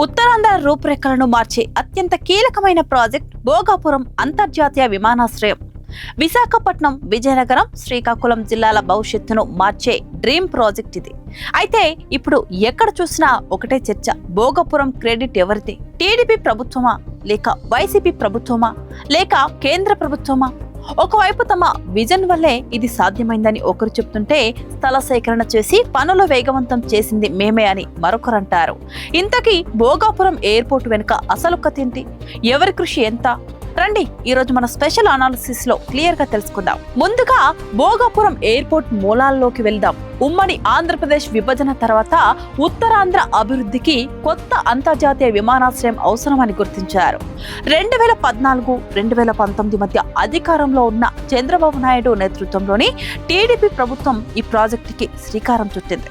ఉత్తరాంధ్ర రూపురేఖలను మార్చే అత్యంత కీలకమైన ప్రాజెక్ట్ భోగాపురం అంతర్జాతీయ విమానాశ్రయం. విశాఖపట్నం, విజయనగరం, శ్రీకాకుళం జిల్లాల భవిష్యత్తును మార్చే డ్రీమ్ ప్రాజెక్ట్ ఇది. అయితే ఇప్పుడు ఎక్కడ చూసినా ఒకటే చర్చ. భోగాపురం క్రెడిట్ ఎవరిది? టీడీపీ ప్రభుత్వమా, లేక వైసీపీ ప్రభుత్వమా, లేక కేంద్ర ప్రభుత్వమా? ఒకవైపు తమ విజన్ వల్లే ఇది సాధ్యమైందని ఒకరు చెప్తుంటే, స్థల సేకరణ చేసి పనులు వేగవంతం చేసింది మేమే అని మరొకరంటారు. ఇంతకీ భోగాపురం ఎయిర్పోర్ట్ వెనుక అసలు కథ ఏంటి? ఎవరి కృషి ఎంత? రండి ఈరోజు మన స్పెషల్ అనాలిసిస్ లో క్లియర్ గా తెలుసుకుందాం. ముందుగా భోగాపురం ఎయిర్పోర్ట్ మూలాల్లోకి వెళ్దాం. ఉమ్మడి ఆంధ్రప్రదేశ్ విభజన తర్వాత ఉత్తరాంధ్ర అభివృద్ధికి కొత్త అంతర్జాతీయ విమానాశ్రయం అవసరమని గుర్తించారు. 2014-2019 మధ్య అధికారంలో ఉన్న చంద్రబాబు నాయుడు నేతృత్వంలోని టీడీపీ ప్రభుత్వం ఈ ప్రాజెక్టుకి శ్రీకారం చుట్టింది.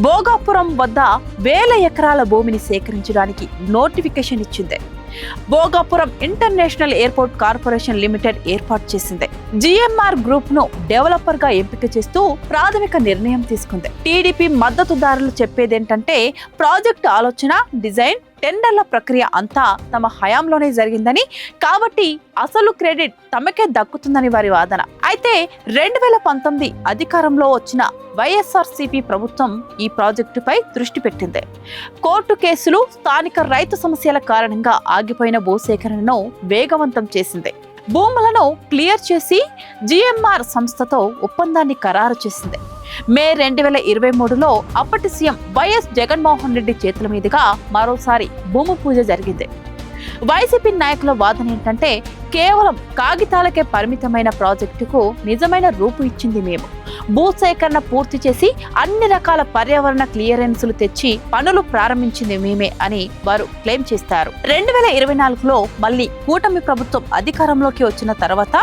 భోగాపురం వద్ద 1000 ఎకరాల భూమిని సేకరించడానికి నోటిఫికేషన్ ఇచ్చింది. Bhogapuram international airport corporation limited ఏర్పాటు చేసింది. జిఎంఆర్ గ్రూప్ ను డెవలపర్ గా ఎంపిక చేస్తూ ప్రాథమిక నిర్ణయం తీసుకుంది. టీడీపీ మద్దతుదారులు చెప్పేదేంటంటే, ప్రాజెక్టు ఆలోచన, డిజైన్, టెండర్ల ప్రక్రియ అంతా తమ హయాంలోనే జరిగిందని, కాబట్టి అసలు క్రెడిట్ తమకే దక్కుతుందని వారి వాదన. అయితే 2019 అధికారంలో వచ్చిన వైఎస్ఆర్సీపీ ప్రభుత్వం ఈ ప్రాజెక్టుపై దృష్టి పెట్టింది. కోర్టు కేసులు, స్థానిక రైతు సమస్యల కారణంగా ఆగిపోయిన భూసేకరణను వేగవంతం చేసింది. భూములను క్లియర్ చేసి జిఎంఆర్ సంస్థతో ఒప్పందాన్ని ఖరారు చేసింది. మే 2023లో అప్పటి సీఎం వైఎస్ జగన్మోహన్ రెడ్డి చేతుల మీదుగా మరోసారి భూమి పూజ జరిగింది. వైసీపీ నాయకుల వాదన ఏంటంటే, కేవలం కాగితాలకే పరిమితమైన ప్రాజెక్టుకు నిజమైన రూపు ఇచ్చింది మేము. భూసేకరణ పూర్తి చేసి అన్ని రకాల పర్యావరణ క్లియరెన్సులు తెచ్చి పనులు ప్రారంభించింది మేమే అని వారు క్లెయిమ్ చేస్తారు. 2024లో మళ్ళీ కూటమి ప్రభుత్వం అధికారంలోకి వచ్చిన తర్వాత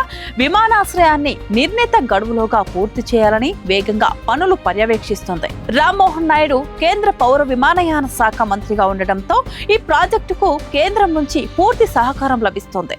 విమానాశ్రయాన్ని నిర్ణీత గడువులోగా పూర్తి చేయాలని వేగంగా పనులు పర్యవేక్షిస్తోంది. రామ్మోహన్ నాయుడు కేంద్ర పౌర విమానయాన శాఖ మంత్రిగా ఉండటంతో ఈ ప్రాజెక్టుకు కేంద్రం నుంచి పూర్తి సహకారం లభిస్తోంది.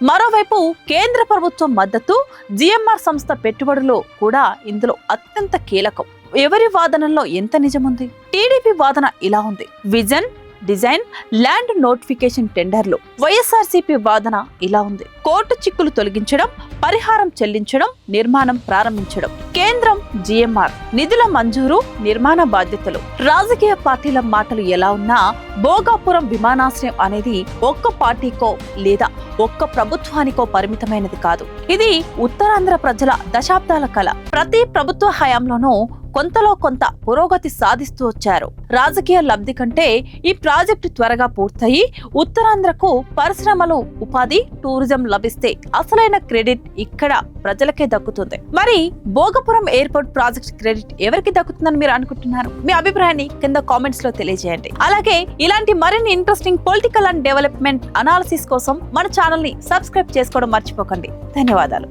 మరోవైపు కేంద్ర ప్రభుత్వం మద్దతు, జిఎంఆర్ సంస్థ పెట్టుబడులు కూడా ఇందులో అత్యంత కీలకం. ఎవరి వాదనలో ఎంత నిజముంది? టీడీపీ వాదన ఇలా ఉంది: విజన్, డిజైన్, ల్యాండ్ నోటిఫికేషన్, టెండర్లు. వైఎస్ఆర్సీపీ వాదన ఇలా ఉంది: కోర్టు చిక్కులు తొలగించడం, పరిహారం చెల్లించడం, నిర్మాణం ప్రారంభించడం. కేంద్రం, జిఎంఆర్, నిధుల మంజూరు, నిర్మాణ బాధ్యతలు. రాజకీయ పార్టీల మాటలు ఎలా ఉన్నా భోగాపురం విమానాశ్రయం అనేది ఒక్క పార్టీకో లేదా ఒక్క ప్రభుత్వానికో పరిమితమైనది కాదు. ఇది ఉత్తరాంధ్ర ప్రజల దశాబ్దాల కళ. ప్రతి ప్రభుత్వ హయాంలోనూ కొంతలో కొంత పురోగతి సాధిస్తూ వచ్చారు. రాజకీయ లబ్ధి కంటే ఈ ప్రాజెక్టు త్వరగా పూర్తయి ఉత్తరాంధ్రకు పరిశ్రమలు, ఉపాధి, టూరిజం లభిస్తే అసలైన క్రెడిట్ ఇక్కడ ప్రజలకే దక్కుతుంది. మరి భోగాపురం ఎయిర్పోర్ట్ ప్రాజెక్ట్ క్రెడిట్ ఎవరికి దక్కుతుందని మీరు అనుకుంటున్నారు? మీ అభిప్రాయాన్ని కింద కామెంట్స్ లో తెలియజేయండి. అలాగే ఇలాంటి మరిన్ని interesting political and development analysis కోసం మన ఛానల్ ని సబ్స్క్రైబ్ చేసుకోవడం మర్చిపోకండి. ధన్యవాదాలు.